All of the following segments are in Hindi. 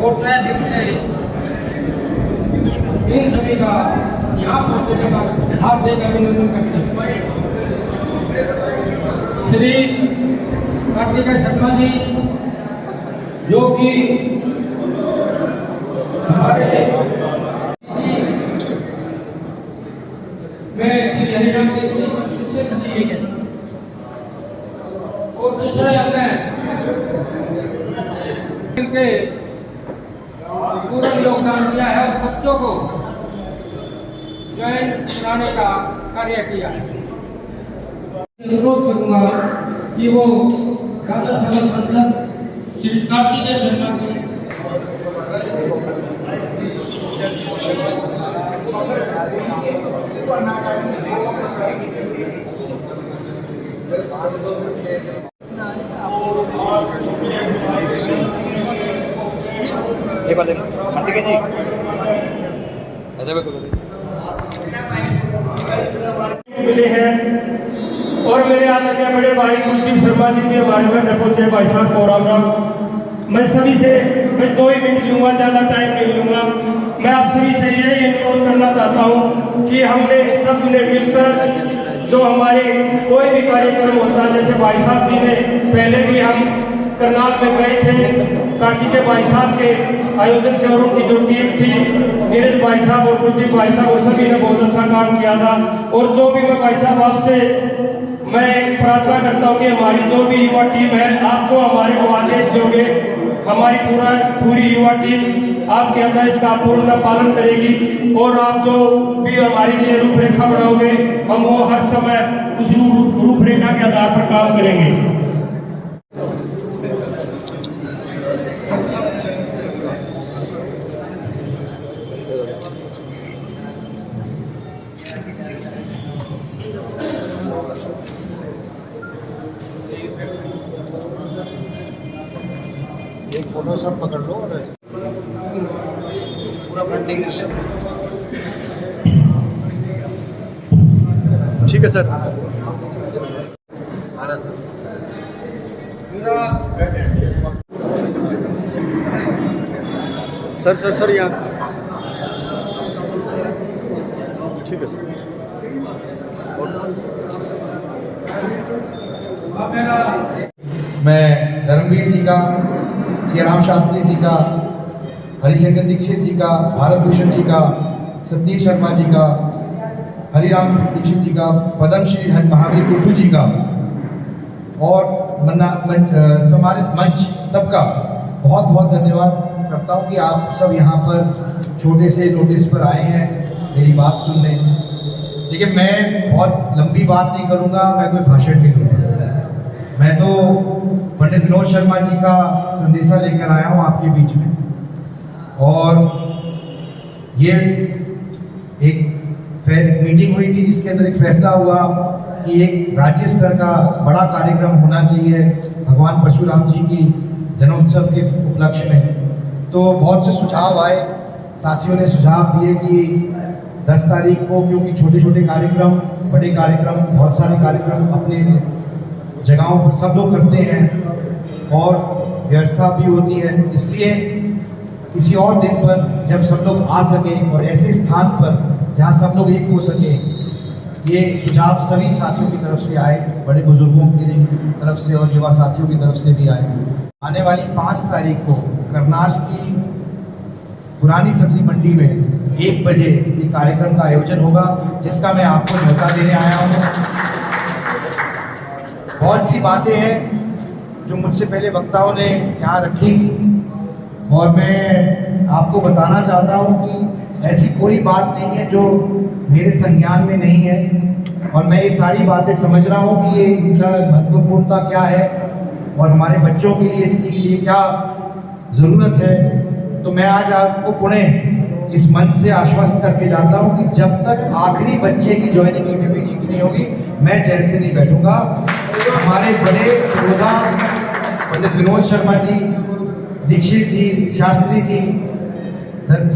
और तय दिन से इन सभी का यहाँ पहुँचने पर हार्दिक अभिनंदन करते हैं। श्री कार्तिकेय शर्मा जी जो कि हमारे में श्री हरिराम के शिक्षक जी और दूसरे अन्य के पूर्ण योगदान दिया है और बच्चों को जैन बनाने का कार्य किया है। अनुरोध करूंगा कि वो राज्यसभा सांसद श्री कार्तिकेय शर्मा को ये बात कार्तिकेय जी ऐसा मिले हैं और मेरे आदरणीय बड़े भाई कुलदीप शर्मा जी भी हमारे घर पहुंचे। भाई साहब को राम राम। मैं सभी से मैं 2 ही मिनट लूँगा, ज़्यादा टाइम नहीं लूँगा। मैं आप सभी से यही अनुरोध करना चाहता हूँ कि हमने सब ने मिलकर जो हमारे कोई भी कार्यक्रम होता है, जैसे भाई साहब जी ने पहले भी हम करनाल में गए थे कार्तिकेय भाई साहब के आयोजन से, और उनकी जो टीम थी नीरज भाई साहब और कुलदीप भाई साहब, वो सभी ने बहुत अच्छा काम किया था। और जो भी मैं भाई साहब आपसे मैं प्रार्थना करता हूँ कि हमारी जो भी युवा टीम है, आप जो हमारे को आदेश दोगे, हमारी पूरी युवा टीम आपके आदेश का पूर्ण पालन करेगी और आप जो भी हमारे लिए रूपरेखा बनाओगे, हम वो हर समय उस रूपरेखा के आधार पर काम करेंगे। एक फोटो सब पकड़ लो और पूरा फ्रंटिंग ले। ठीक है सर। सर यहाँ ठीक है सर। मैं धर्मवीर जी का, सियाराम शास्त्री जी का, हरिशंकर दीक्षित जी का, भारत भूषण जी का, सतीश शर्मा जी का, हरिराम दीक्षित जी का, पद्मश्री महावीर कुट्टू जी का और सम्मानित मंच सबका बहुत बहुत धन्यवाद करता हूँ कि आप सब यहाँ पर छोटे से नोटिस पर आए हैं मेरी बात सुनने। लेकिन मैं बहुत लंबी बात नहीं करूँगा, मैं कोई भाषण नहीं करूँगा। मैं तो पंडित विनोद शर्मा जी का संदेशा लेकर आया हूँ आपके बीच में। और ये एक मीटिंग हुई थी जिसके अंदर एक फैसला हुआ कि एक राज्य स्तर का बड़ा कार्यक्रम होना चाहिए भगवान परशुराम जी की जन्मोत्सव के उपलक्ष्य में। तो बहुत से सुझाव आए, साथियों ने सुझाव दिए कि 10 तारीख को, क्योंकि छोटे छोटे कार्यक्रम, बड़े कार्यक्रम, बहुत सारे कार्यक्रम अपने जगहों पर सब लोग करते हैं और व्यवस्था भी होती है, इसलिए किसी और दिन पर जब सब लोग आ सके और ऐसे स्थान पर जहां सब लोग एक हो सके, ये सुझाव सभी साथियों की तरफ से आए, बड़े बुजुर्गों की तरफ से और युवा साथियों की तरफ से भी आए। आने वाली 5 तारीख को करनाल की पुरानी सब्जी मंडी में 1 बजे ये कार्यक्रम का आयोजन होगा, जिसका मैं आपको न्योता देने आया हूँ। बहुत सी बातें हैं जो मुझसे पहले वक्ताओं ने यहाँ रखी और मैं आपको बताना चाहता हूँ कि ऐसी कोई बात नहीं है जो मेरे संज्ञान में नहीं है, और मैं ये सारी बातें समझ रहा हूँ कि ये इनका महत्वपूर्णता क्या है और हमारे बच्चों के लिए इसके लिए क्या ज़रूरत है। तो मैं आज आपको पुनः इस मंच से आश्वस्त करके जाता हूँ कि जब तक आखिरी बच्चे की ज्वाइनिंग यूपीपीजी की नहीं होगी, मैं चैन से नहीं बैठूंगा। हमारे बड़े प्रोग्राम पंडित विनोद शर्मा जी, दीक्षित जी, शास्त्री जी,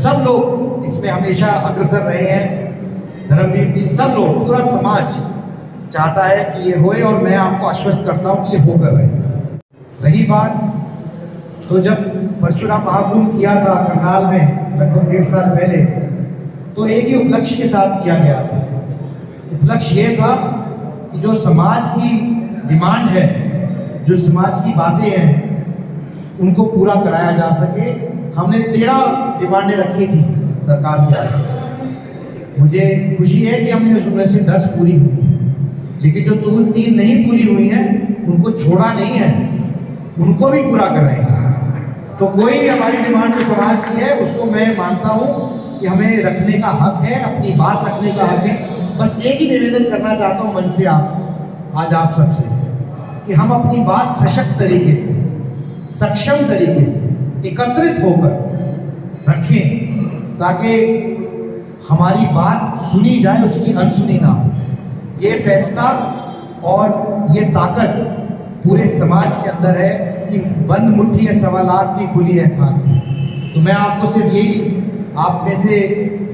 सब लोग इसमें हमेशा अग्रसर रहे हैं, धर्मवीर जी, सब लोग, पूरा समाज चाहता है कि ये होए और मैं आपको आश्वस्त करता हूँ कि ये होकर रहे। रही बात तो जब परशुराम महाकुंभ किया था करनाल में लगभग 1.5 साल पहले, तो एक ही उपलक्ष्य के साथ किया गया था। उपलक्ष्य ये था कि जो समाज की डिमांड है, जो समाज की बातें हैं, उनको पूरा कराया जा सके। हमने 13 डिमांडें रखी थी सरकार के आगे। मुझे खुशी है कि हमने उसमें से 10 पूरी हुई, लेकिन जो 3 नहीं पूरी हुई हैं उनको छोड़ा नहीं है, उनको भी पूरा कर रहे हैं। तो कोई भी हमारी डिमांड जो समाज की है उसको मैं मानता हूँ कि हमें रखने का हक है, अपनी बात रखने का हक है। बस एक ही निवेदन करना चाहता हूँ मन से आज आप सबसे, कि हम अपनी बात सशक्त तरीके से, सक्षम तरीके से एकत्रित होकर रखें, ताकि हमारी बात सुनी जाए, उसकी अनसुनी ना हो। ये फैसला और ये ताकत पूरे समाज के अंदर है कि बंद मुट्ठी है 1.25 लाख की, खुली है खाकी। तो मैं आपको सिर्फ यही, आप में से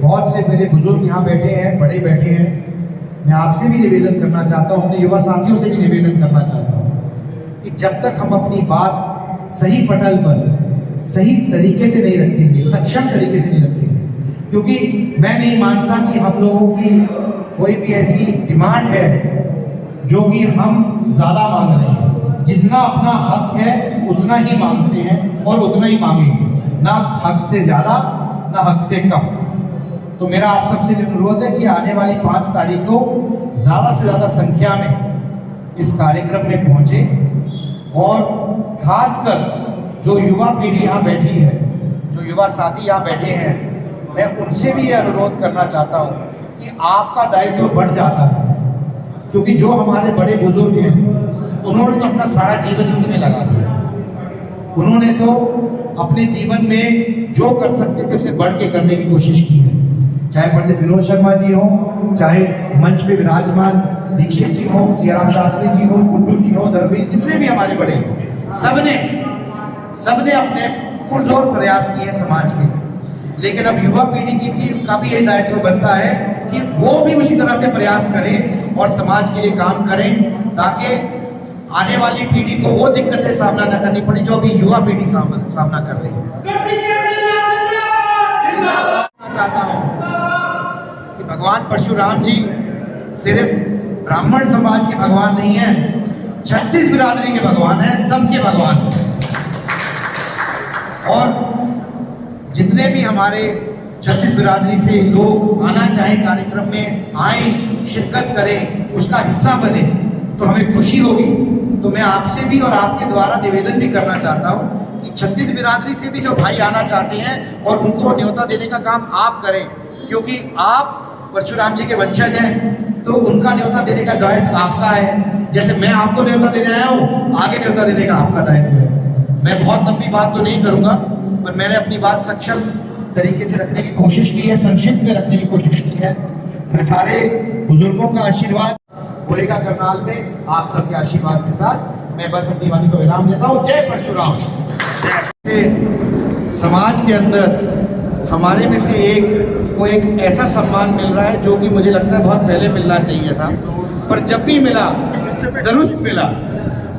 बहुत से मेरे बुजुर्ग यहाँ बैठे हैं, बड़े बैठे हैं, मैं आपसे भी निवेदन करना चाहता हूँ, अपने युवा साथियों से भी निवेदन करना चाहता हूँ कि जब तक हम अपनी बात सही पटल पर, सही तरीके से नहीं रखेंगे, सक्षम तरीके से नहीं रखेंगे, क्योंकि मैं नहीं मानता कि हम लोगों की कोई भी ऐसी डिमांड है जो कि हम ज़्यादा मांग रहे हैं। जितना अपना हक है उतना ही मांगते हैं और उतना ही मांगेंगे, ना हक से ज़्यादा ना हक से कम। तो मेरा आप सबसे अनुरोध है कि आने वाली 5 तारीख को ज़्यादा से ज़्यादा संख्या में इस कार्यक्रम में पहुँचे, और खासकर जो युवा पीढ़ी यहाँ बैठी है, जो युवा साथी यहाँ बैठे हैं, मैं उनसे भी ये अनुरोध करना चाहता हूँ कि आपका दायित्व बढ़ जाता है, क्योंकि जो हमारे बड़े बुजुर्ग हैं उन्होंने तो अपना सारा जीवन इसी में लगा दिया। उन्होंने तो अपने जीवन में जो कर सकते थे उसे बढ़ के करने की कोशिश की है, चाहे पंडित विनोद शर्मा जी हो, चाहे मंच पे विराजमान दीक्षित जी हो, सियाराम शास्त्री जी हो, गुड्डू जी हो, दरवेश, जितने भी हमारे बड़े हो, सबने अपने पुरजोर प्रयास किए समाज के। लेकिन अब युवा पीढ़ी का भी यही दायित्व बनता है कि वो भी उसी तरह से प्रयास करें और समाज के लिए काम करें, ताकि आने वाली पीढ़ी को वो दिक्कतें सामना न करनी पड़े जो अभी युवा पीढ़ी सामना कर रही है। चाहता हूं कि भगवान परशुराम जी सिर्फ ब्राह्मण समाज के भगवान नहीं है, 36 बिरादरी के भगवान है, सबके भगवान। और जितने भी हमारे 36 बिरादरी से लोग आना चाहें, कार्यक्रम में आए, शिरकत करें, उसका हिस्सा बने, तो हमें खुशी होगी। तो मैं आपसे भी और आपके द्वारा निवेदन भी करना चाहता हूँ कि 36 बिरादरी से भी जो भाई आना चाहते हैं और उनको न्योता देने का काम आप करें, क्योंकि आप परशुराम जी के वंशज हैं, तो उनका न्योता देने का दायित्व आपका है। जैसे मैं आपको न्योता देने आया हूँ, आगे न्योता देने का आपका दायित्व है। मैं बहुत लंबी बात तो नहीं करूँगा, पर मैंने अपनी बात सक्षम तरीके से रखने की कोशिश की है, संक्षिप्त में रखने की कोशिश की है। मैं सारे बुजुर्गों का आशीर्वाद होलिका करनाल में आप सबके आशीर्वाद के साथ मैं बस अपनी वाणी को विराम देता हूँ। जय परशुराम। समाज के अंदर हमारे में से एक को एक ऐसा सम्मान मिल रहा है जो कि मुझे लगता है बहुत पहले मिलना चाहिए था, पर जब भी मिला दुरुस्त मिला।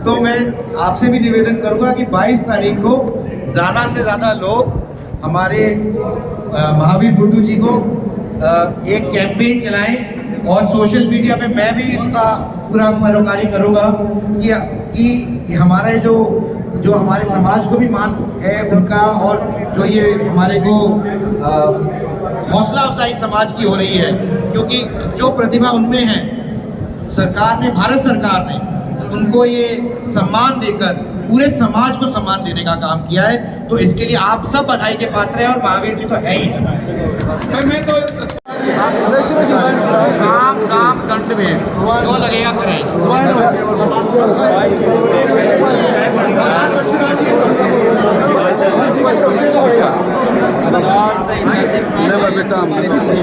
तो मैं आपसे भी निवेदन करूंगा कि 22 तारीख को ज़्यादा से ज़्यादा लोग हमारे महावीर गुड्डू जी को एक कैंपेन चलाएं, और सोशल मीडिया पे मैं भी इसका पूरा परोकारी करूँगा कि हमारे जो हमारे समाज को भी मान है उनका, और जो ये हमारे को हौसला अफजाई समाज की हो रही है, क्योंकि जो प्रतिभा उनमें है सरकार ने, भारत सरकार ने उनको ये सम्मान देकर पूरे समाज को सम्मान देने का काम किया है। तो इसके लिए आप सब बधाई के पात्र हैं, और महावीर जी तो है ही। मैं तो काम दंड में जो लगेगा करें। बेटा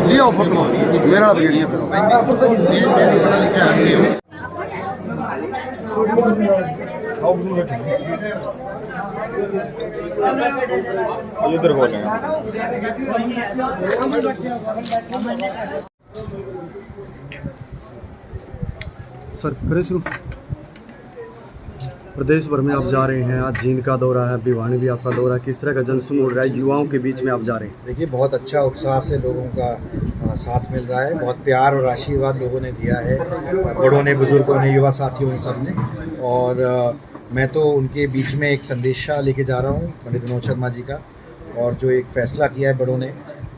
लिया फोटो मेरा बिगड़िया पढ़ा लिखा आदमी हूँ। इधर बोल सर करे शुरू। प्रदेश भर में आप जा रहे हैं, आज जींद का दौरा है, भिवानी भी आपका दौरा है, किस तरह का जनसमूह उड़ रहा है, युवाओं के बीच में आप जा रहे हैं? देखिए, बहुत अच्छा उत्साह से लोगों का साथ मिल रहा है, बहुत प्यार और आशीर्वाद लोगों ने दिया है, बड़ों ने, बुजुर्गों ने, युवा साथियों ने, सबने। और मैं तो उनके बीच में एक संदेशा लेके जा रहा हूँ पंडित विनोद शर्मा जी का, और जो एक फ़ैसला किया है बड़ों ने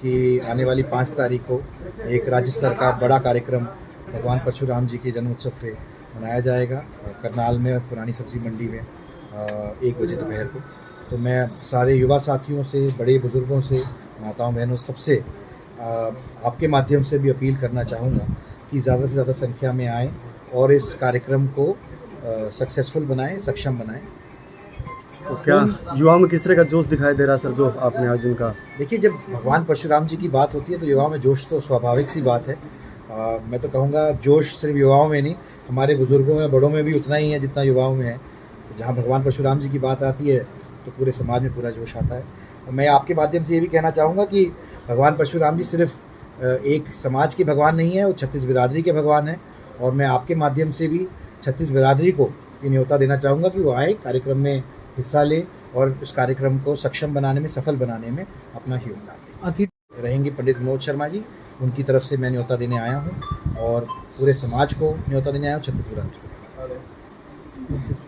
कि आने वाली 5 तारीख को एक राज्य स्तर का बड़ा कार्यक्रम भगवान परशुराम जी के जन्मोत्सव पे मनाया जाएगा करनाल में, पुरानी सब्जी मंडी में 1 बजे दोपहर को। तो मैं सारे युवा साथियों से, बड़े बुजुर्गों से, माताओं बहनों सबसे आपके माध्यम से भी अपील करना चाहूँगा कि ज़्यादा से ज़्यादा संख्या में आएँ और इस कार्यक्रम को सक्सेसफुल बनाएं, सक्षम बनाएं। तो क्या युवाओं में किस तरह का जोश दिखाई दे रहा है सर, जो आपने आज उनका? देखिए, जब भगवान परशुराम जी की बात होती है तो युवाओं में जोश तो स्वाभाविक सी बात है। मैं तो कहूँगा जोश सिर्फ युवाओं में नहीं, हमारे बुजुर्गों में, बड़ों में भी उतना ही है जितना युवाओं में है। तो जहाँ भगवान परशुराम जी की बात आती है तो पूरे समाज में पूरा जोश आता है। और मैं आपके माध्यम से ये भी कहना चाहूँगा कि भगवान परशुराम जी सिर्फ एक समाज के भगवान नहीं है, वो 36 बिरादरी के भगवान हैं। और मैं आपके माध्यम से भी 36 बिरादरी को ये न्योता देना चाहूँगा कि वो आए, कार्यक्रम में हिस्सा ले और उस कार्यक्रम को सक्षम बनाने में, सफल बनाने में अपना योगदान दें। रहेंगे पंडित विनोद शर्मा जी, उनकी तरफ से मैं न्योता देने आया हूँ और पूरे समाज को न्योता देने आया हूँ, 36 बिरादरी को।